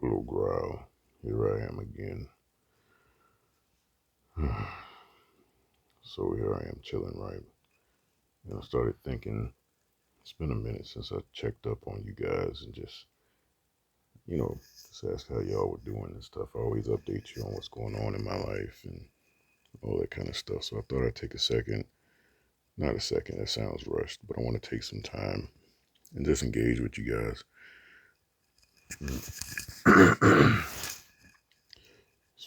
Low Growl. Here I am again. So here I am chilling, right? And I started thinking, it's been a minute since I checked up on you guys and just ask how y'all were doing and stuff. I always update you on what's going on in my life and all that kind of stuff. So I thought I'd take a second. Not a second, that sounds rushed, but I want to take some time and just engage with you guys. It's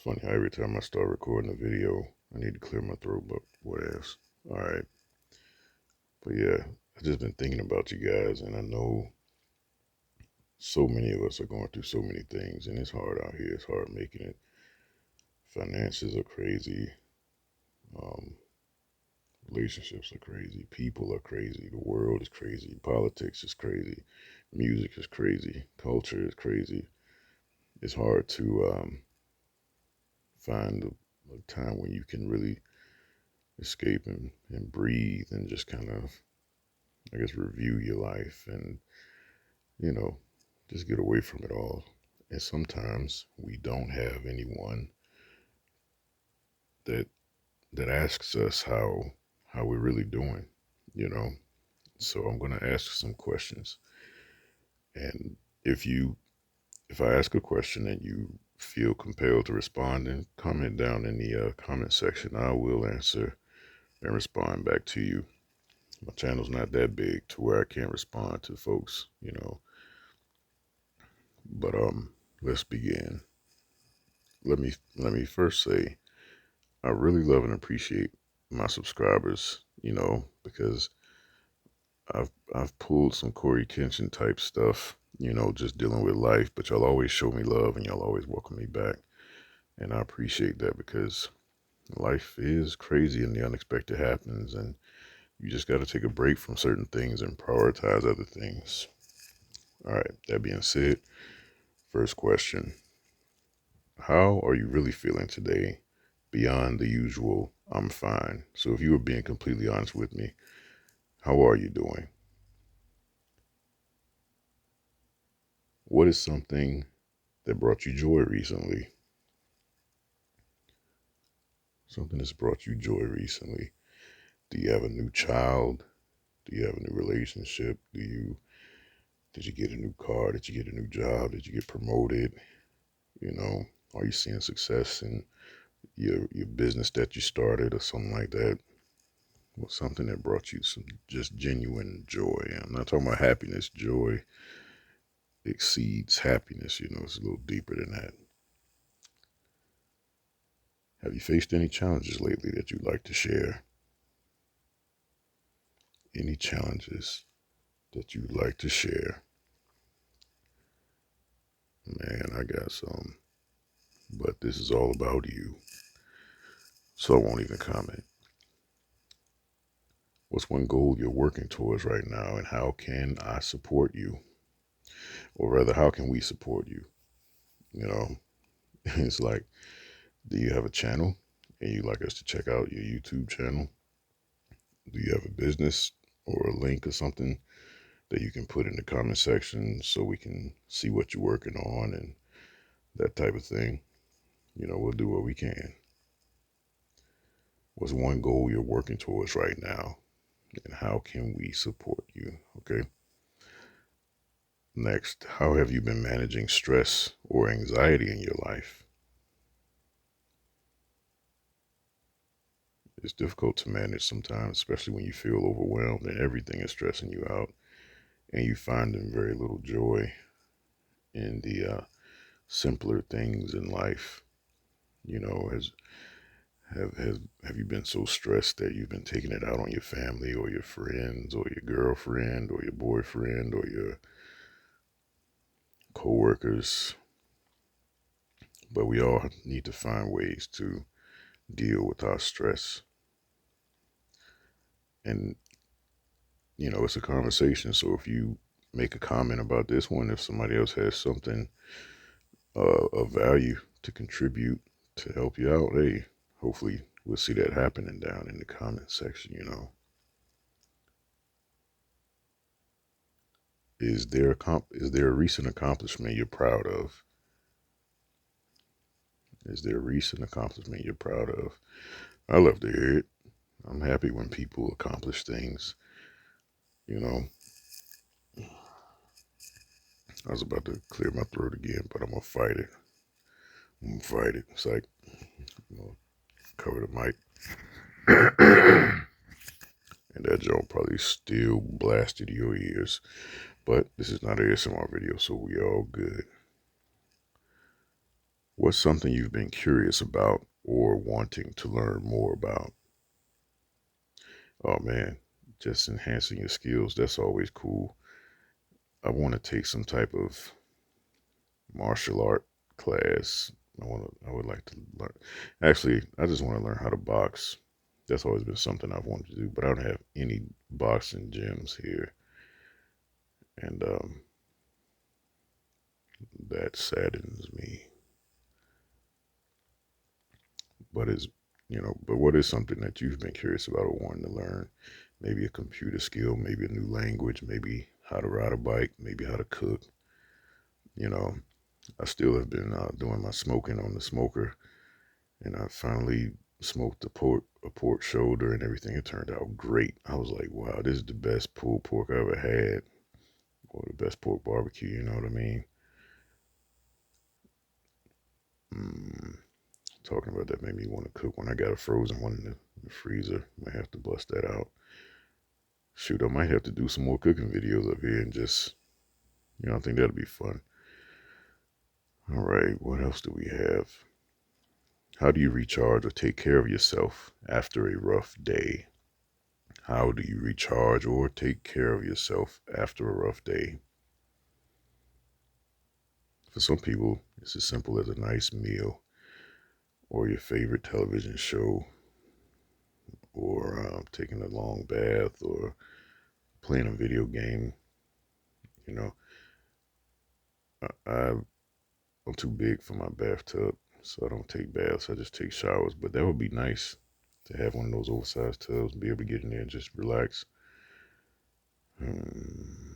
funny how every time I start recording a video, I need to clear my throat, but what else? All right. But yeah, I've just been thinking about you guys, and I know so many of us are going through so many things, and it's hard out here. It's hard making it. Finances are crazy. Um, Relationships are crazy. People are crazy. The world is crazy. Politics is crazy. Music is crazy. Culture is crazy. It's hard to find a time when you can really escape and breathe and just kind of, I guess, review your life and, you know, just get away from it all. And sometimes we don't have anyone that that asks us how we're really doing, you know. So I'm gonna ask some questions, and if you if I ask a question and you feel compelled to respond, and comment down in the comment section, I will answer and respond back to you. My channel's not that big to where I can't respond to folks, you know. But let's begin. Let me first say I really love and appreciate my subscribers, because I've pulled some Corey Kenshin type stuff, just dealing with life, but y'all always show me love and y'all always welcome me back. And I appreciate that because life is crazy and the unexpected happens, and you just got to take a break from certain things and prioritize other things. All right, that being said, first question: how are you really feeling today beyond the usual, I'm fine? So if you were being completely honest with me, how are you doing? What is something that brought you joy recently? Something that's brought you joy recently. Do you have a new child? Do you have a new relationship? Did you get a new car? Did you get a new job? Did you get promoted? You know, are you seeing success in your business that you started or something like that? Well, something that brought you some just genuine joy. I'm not talking about happiness. Joy exceeds happiness. It's a little deeper than that. Have you faced any challenges lately that you'd like to share? Any challenges that you'd like to share? Man, I got some, but this is all about you, so I won't even comment. What's one goal you're working towards right now, and how can I support you? Or rather, how can we support you? You know, it's like, do you have a channel and you'd like us to check out your YouTube channel? Do you have a business or a link or something that you can put in the comment section so we can see what you're working on and that type of thing? We'll do what we can. What's one goal you're working towards right now, and how can we support you? Okay. Next, how have you been managing stress or anxiety in your life? It's difficult to manage sometimes, especially when you feel overwhelmed and everything is stressing you out and you find very little joy in the simpler things in life. Has have you been so stressed that you've been taking it out on your family or your friends or your girlfriend or your boyfriend or your coworkers? But we all need to find ways to deal with our stress. And it's a conversation. So if you make a comment about this one, if somebody else has something of value to contribute to help you out, hey, hopefully we'll see that happening down in the comment section. Is there a recent accomplishment you're proud of? Is there a recent accomplishment you're proud of? I love to hear it. I'm happy when people accomplish things. You know, I was about to clear my throat again, but I'm gonna fight it. I'm gonna fight it. It's like, I'm gonna cover the mic. And that joint probably still blasted your ears. But this is not an ASMR video, so we all good. What's something you've been curious about or wanting to learn more about? Oh man, just enhancing your skills. That's always cool. I want to take some type of martial art class. I would like to learn. Actually, I just want to learn how to box. That's always been something I've wanted to do, but I don't have any boxing gyms here, and that saddens me. But but what is something that you've been curious about or wanting to learn? Maybe a computer skill, maybe a new language, maybe how to ride a bike, maybe how to cook. You know, I still have been doing my smoking on the smoker, and I finally smoked a pork shoulder and everything. It turned out great. I was like, wow, this is the best pulled pork I ever had, or the best pork barbecue. You know what I mean? Mm, talking about that made me want to cook when I got a frozen one in the freezer. Might have to bust that out. Shoot, I might have to do some more cooking videos up here and just, I think that'll be fun. All right, what else do we have? How do you recharge or take care of yourself after a rough day? How do you recharge or take care of yourself after a rough day? For some people, it's as simple as a nice meal or your favorite television show or taking a long bath or playing a video game. You know, I'm too big for my bathtub, so I don't take baths. I just take showers. But that would be nice to have one of those oversized tubs and be able to get in there and just relax. Hmm.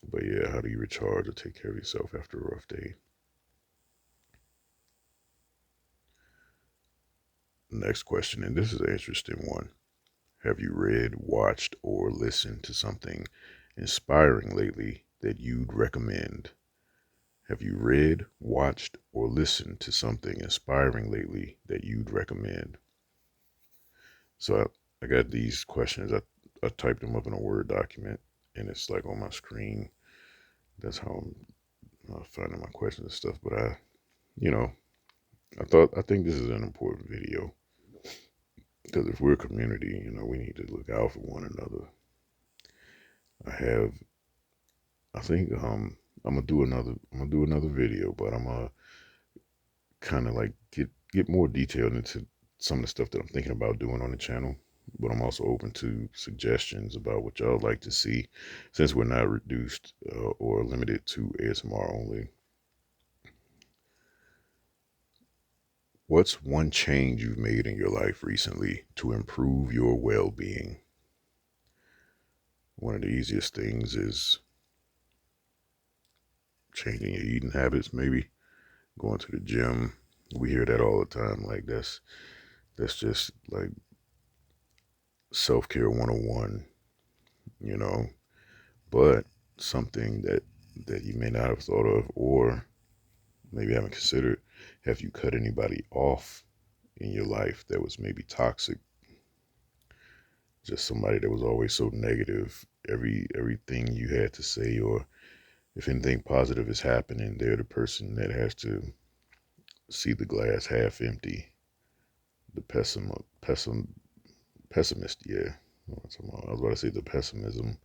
But yeah, how do you recharge or take care of yourself after a rough day? Next question, and this is an interesting one. Have you read, watched, or listened to something inspiring lately that you'd recommend? Have you read, watched, or listened to something inspiring lately that you'd recommend? So I got these questions. I typed them up in a Word document, and it's like on my screen. That's how I'm finding my questions and stuff. But you know, I think this is an important video because if we're a community, we need to look out for one another. I have, I think, I'm gonna do another video, but I'm gonna kind of like get more detailed into some of the stuff that I'm thinking about doing on the channel. But I'm also open to suggestions about what y'all like to see, since we're not reduced or limited to ASMR only. What's one change you've made in your life recently to improve your well-being? One of the easiest things is changing your eating habits, maybe going to the gym. We hear that all the time. Like that's just like self-care 101, you know. But something that you may not have thought of or maybe haven't considered, have you cut anybody off in your life that was maybe toxic? Just somebody that was always so negative. Everything you had to say, or if anything positive is happening, they're the person that has to see the glass half empty. The pessimist, yeah. I was about to say the pessimism,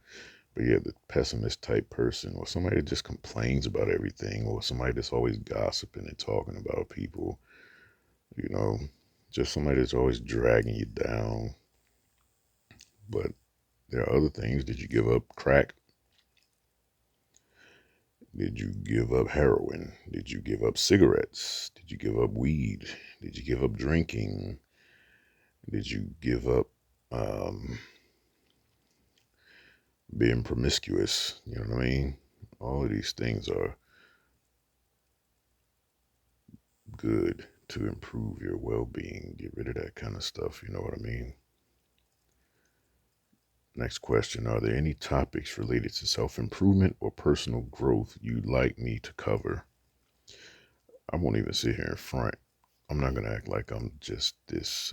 but yeah, the pessimist type person, or somebody that just complains about everything, or somebody that's always gossiping and talking about people, you know, just somebody that's always dragging you down. But there are other things. Did you give up crack? Did you give up heroin? Did you give up cigarettes? Did you give up weed? Did you give up drinking? Did you give up um, being promiscuous? You know what I mean? All of these things are good to improve your well-being. Get rid of that kind of stuff. You know what I mean? Next question. Are there any topics related to self-improvement or personal growth you'd like me to cover? I won't even sit here in front. I'm not going to act like I'm just this,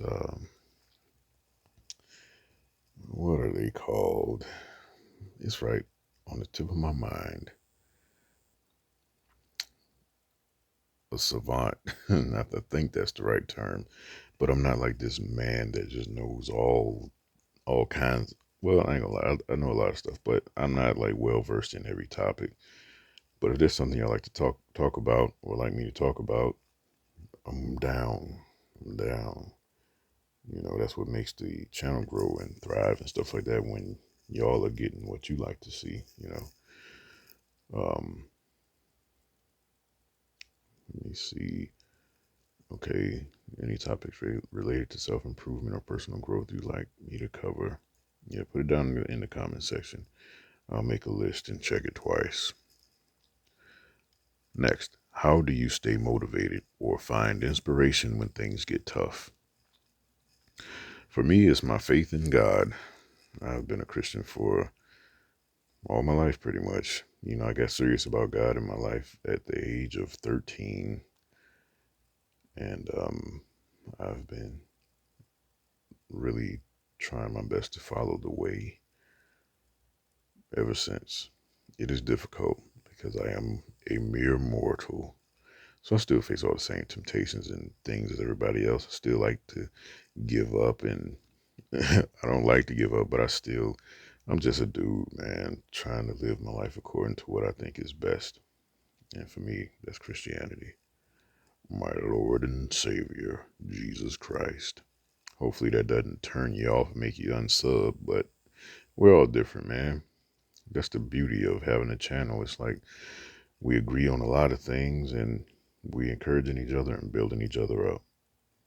what are they called? It's right on the tip of my mind. A savant. Not to think that's the right term, but I'm not like this man that just knows all kinds. Well, I ain't gonna lie, I know a lot of stuff, but I'm not like well versed in every topic. But if there's something I like to talk about or like me to talk about, I'm down. I'm down. You know, that's what makes the channel grow and thrive and stuff like that when y'all are getting what you like to see, you know. Um, Let me see. Okay, any topics related to self improvement or personal growth you'd like me to cover? Yeah, put it down in the comment section. I'll make a list and check it twice. Next, how do you stay motivated or find inspiration when things get tough? For me, it's my faith in God. I've been a Christian for all my life, pretty much. You know, I got serious about God in my life at the age of 13, and I've been really trying my best to follow the way ever since. It is difficult because I am a mere mortal. So I still face all the same temptations and things as everybody else. I still like to give up, and I don't like to give up, but I'm just a dude, man, trying to live my life according to what I think is best. And for me, that's Christianity. My Lord and Savior, Jesus Christ. Hopefully that doesn't turn you off and make you unsub, but we're all different, man. That's the beauty of having a channel. It's like we agree on a lot of things and we encouraging each other and building each other up.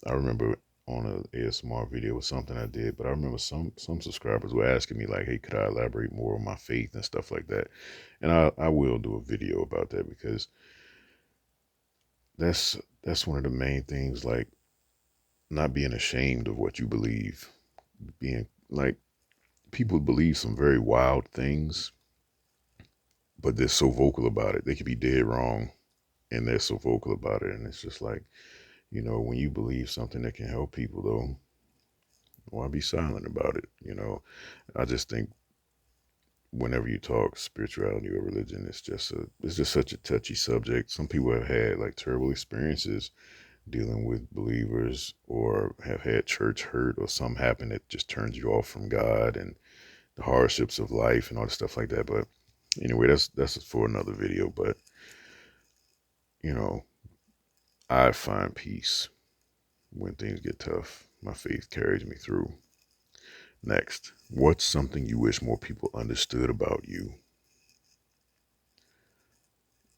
I remember on a ASMR video was something I did, but I remember some subscribers were asking me like, "Hey, could I elaborate more on my faith and stuff like that?" And I will do a video about that because that's one of the main things, like not being ashamed of what you believe. Being like people believe some very wild things, but they're so vocal about it. They could be dead wrong and they're so vocal about it. And it's just like, you know, when you believe something that can help people though, why be silent about it? You know, I just think whenever you talk spirituality or religion, it's just such a touchy subject. Some people have had like terrible experiences dealing with believers or have had church hurt or something happen that just turns you off from God and the hardships of life and all the stuff like that. But anyway, that's for another video. But you know, I find peace when things get tough. My faith carries me through. Next, what's something you wish more people understood about you?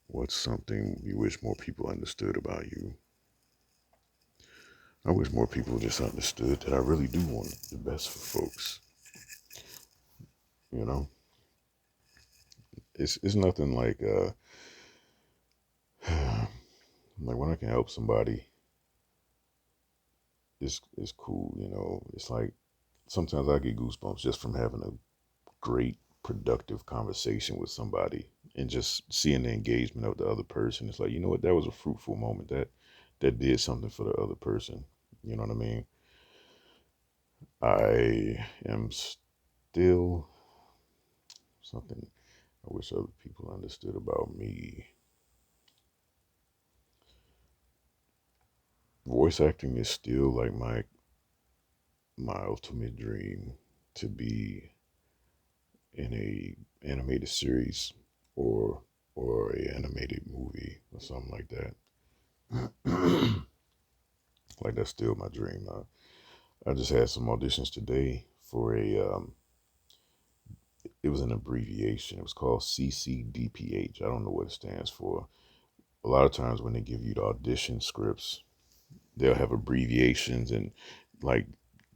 What's something you wish more people understood about you? I wish more people just understood that I really do want the best for folks. You know, it's nothing like like when I can help somebody, it's cool. You know, it's like sometimes I get goosebumps just from having a great productive conversation with somebody and just seeing the engagement of the other person. It's like, you know what, that was a fruitful moment that did something for the other person. You know what I mean? I am still something I wish other people understood about me. Voice acting is still like my ultimate dream, to be in a animated series or a animated movie or something like that. Like that's still my dream. I just had some auditions today for it was an abbreviation. It was called CCDPH. I don't know what it stands for. A lot of times when they give you the audition scripts, they'll have abbreviations and like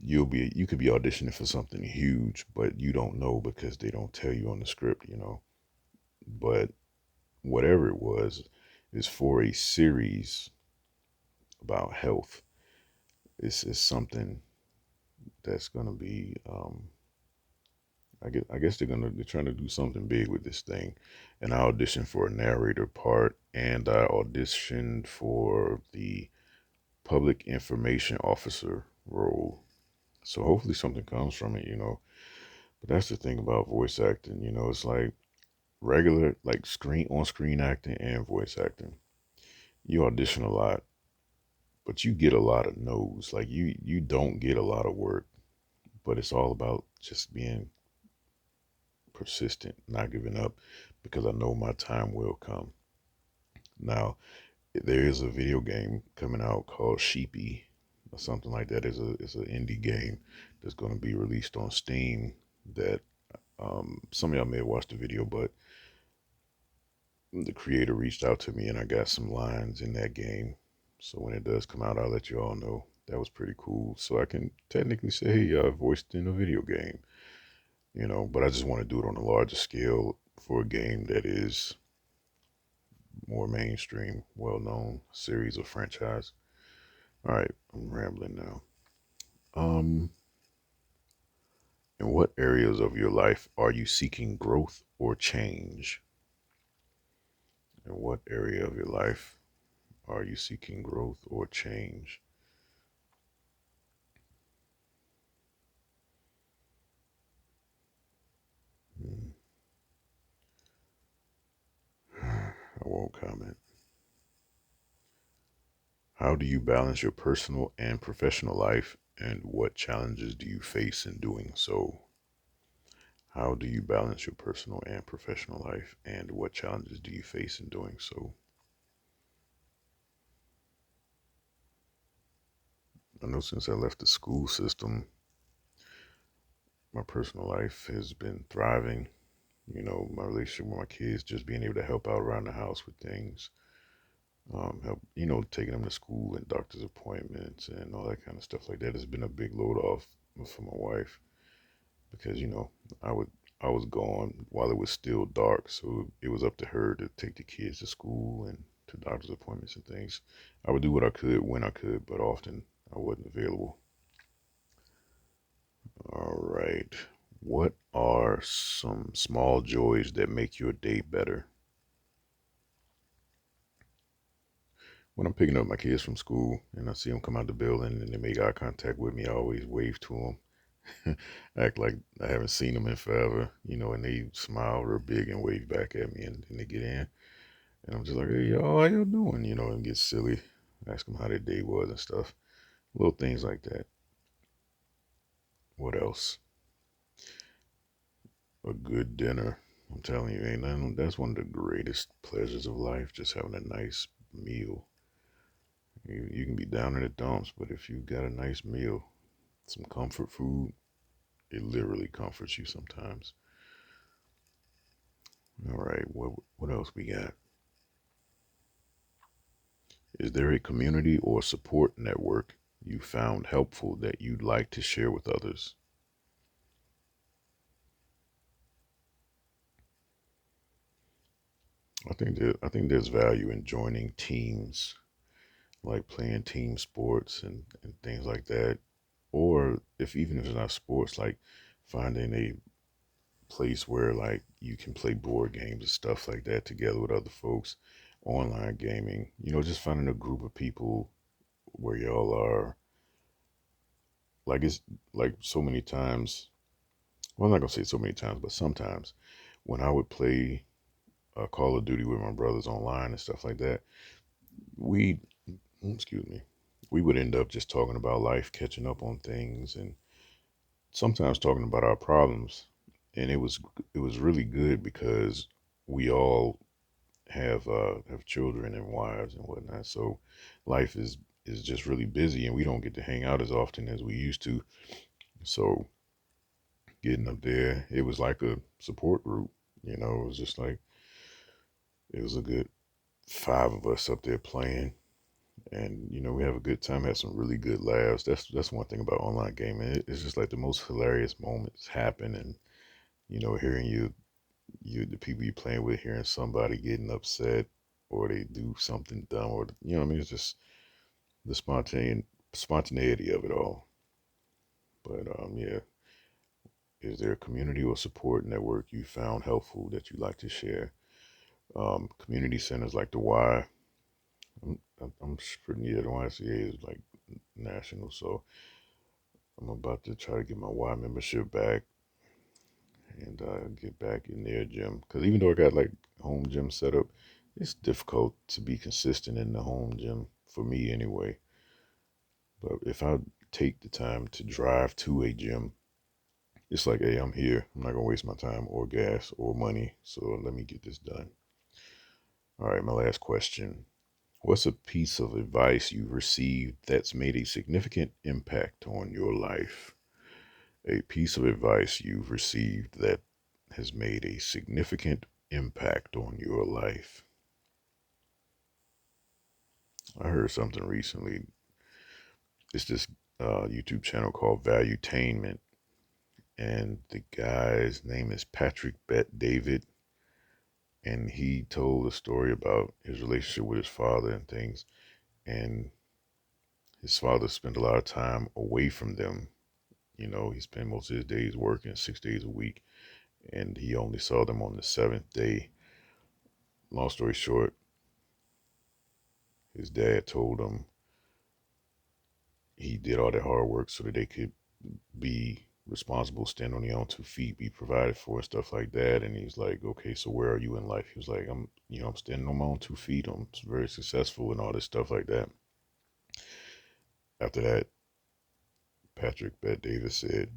you could be auditioning for something huge, but you don't know because they don't tell you on the script, you know. But whatever it was is for a series about health. It's something that's gonna be I guess they're trying to do something big with this thing. And I auditioned for a narrator part, and I auditioned for the public information officer role. So hopefully something comes from it. But that's the thing about voice acting. It's like regular, like screen acting and voice acting. You audition a lot, but you get a lot of no's. Like you don't get a lot of work, but it's all about just being persistent, not giving up, because I know my time will come. Now, there is a video game coming out called Sheepy or something like that. It's an indie game that's going to be released on Steam. That some of y'all may have watched the video, but the creator reached out to me and I got some lines in that game. So when it does come out, I'll let you all know. That was pretty cool. So I can technically say, hey, I voiced in a video game. But I just want to do it on a larger scale for a game that is more mainstream, well known series or franchise. All right, I'm rambling now. Um, in what areas of your life are you seeking growth or change? In what area of your life are you seeking growth or change? Hmm, I won't comment. How do you balance your personal and professional life, and what challenges do you face in doing so? How do you balance your personal and professional life, and what challenges do you face in doing so? I know since I left the school system, my personal life has been thriving. My relationship with my kids, just being able to help out around the house with things, help, taking them to school and doctor's appointments and all that kind of stuff like that has been a big load off for my wife because, I would, I was gone while it was still dark. So it was up to her to take the kids to school and to doctor's appointments and things. I would do what I could when I could, but often I wasn't available. All right. What are some small joys that make your day better? When I'm picking up my kids from school and I see them come out the building and they make eye contact with me, I always wave to them, act like I haven't seen them in forever, and they smile real big and wave back at me, and they get in. And I'm just like, hey, y'all, how y'all doing? And get silly, ask them how their day was and stuff. Little things like that. What else? A good dinner. I'm telling you, ain't nothing. That's one of the greatest pleasures of life, just having a nice meal. You can be down in the dumps, but if you got a nice meal, some comfort food, it literally comforts you sometimes. All right, what else we got? Is there a community or support network you found helpful that you'd like to share with others? I think there's value in joining teams, like playing team sports and things like that. Or if even if it's not sports, like finding a place where like you can play board games and stuff like that together with other folks, online gaming, just finding a group of people where y'all are like it's like so many times. Well, I'm not gonna say so many times, but sometimes when I would play Call of Duty with my brothers online and stuff like that, we excuse me, we would end up just talking about life, catching up on things, and sometimes talking about our problems. And it was really good because we all have children and wives and whatnot. So life is just really busy, and we don't get to hang out as often as we used to. So getting up there, it was like a support group. It was just like it was a good five of us up there playing, and we have a good time. Had some really good laughs. That's one thing about online gaming. It's just like the most hilarious moments happen, and hearing the people you playing with, hearing somebody getting upset or they do something dumb, or what I mean. It's just the spontaneity of it all. But yeah, is there a community or support network you found helpful that you'd like to share? Community centers like the Y. I'm pretty near the YCA is like national, so I'm about to try to get my Y membership back and get back in their gym. Because even though I got like home gym set up, it's difficult to be consistent in the home gym for me anyway. But if I take the time to drive to a gym, it's like, hey, I'm here. I'm not gonna waste my time or gas or money. So let me get this done. All right, my last question. What's a piece of advice you've received that's made a significant impact on your life? A piece of advice you've received that has made a significant impact on your life. I heard something recently. It's this YouTube channel called Valuetainment, and the guy's name is Patrick Bet David, and he told a story about his relationship with his father and things, and his father spent a lot of time away from them. You know, he spent most of his days working 6 days a week, and he only saw them on the seventh day. Long story short, his dad told him he did all that hard work so that they could be responsible, stand on their own 2 feet, be provided for, and stuff like that. And he's like, okay, so where are you in life? He was like, I'm standing on my own 2 feet. I'm very successful and all this stuff like that. After that, Patrick Bet Davis said,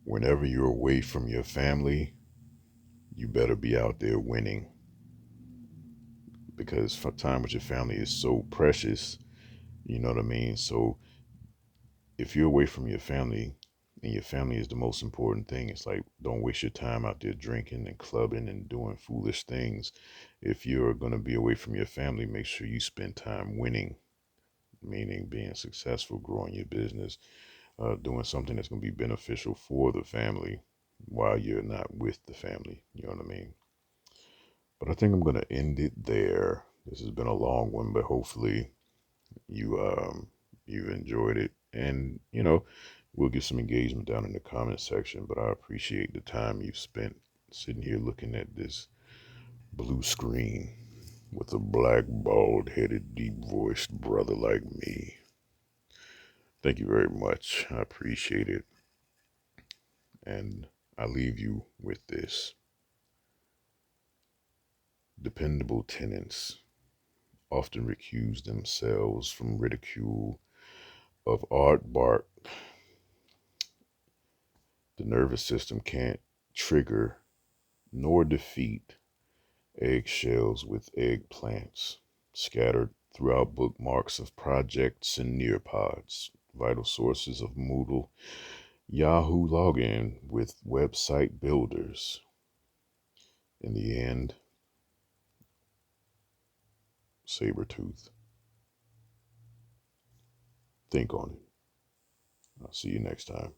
whenever you're away from your family, you better be out there winning, because time with your family is so precious. You know what I mean? So if you're away from your family and your family is the most important thing, it's like, don't waste your time out there drinking and clubbing and doing foolish things. If you're going to be away from your family, make sure you spend time winning, meaning being successful, growing your business, doing something that's going to be beneficial for the family while you're not with the family. You know what I mean? But I think I'm going to end it there. This has been a long one, but hopefully you you enjoyed it, and we'll get some engagement down in the comment section. But I appreciate the time you've spent sitting here looking at this blue screen with a black, bald-headed, deep-voiced brother like me. Thank you very much. I appreciate it, and I leave you with this: dependable tenants often recuse themselves from ridicule of art bark. The nervous system can't trigger nor defeat eggshells with eggplants scattered throughout bookmarks of projects and Nearpods, vital sources of Moodle, Yahoo login with website builders. In the end, Sabretooth. Think on it. I'll see you next time.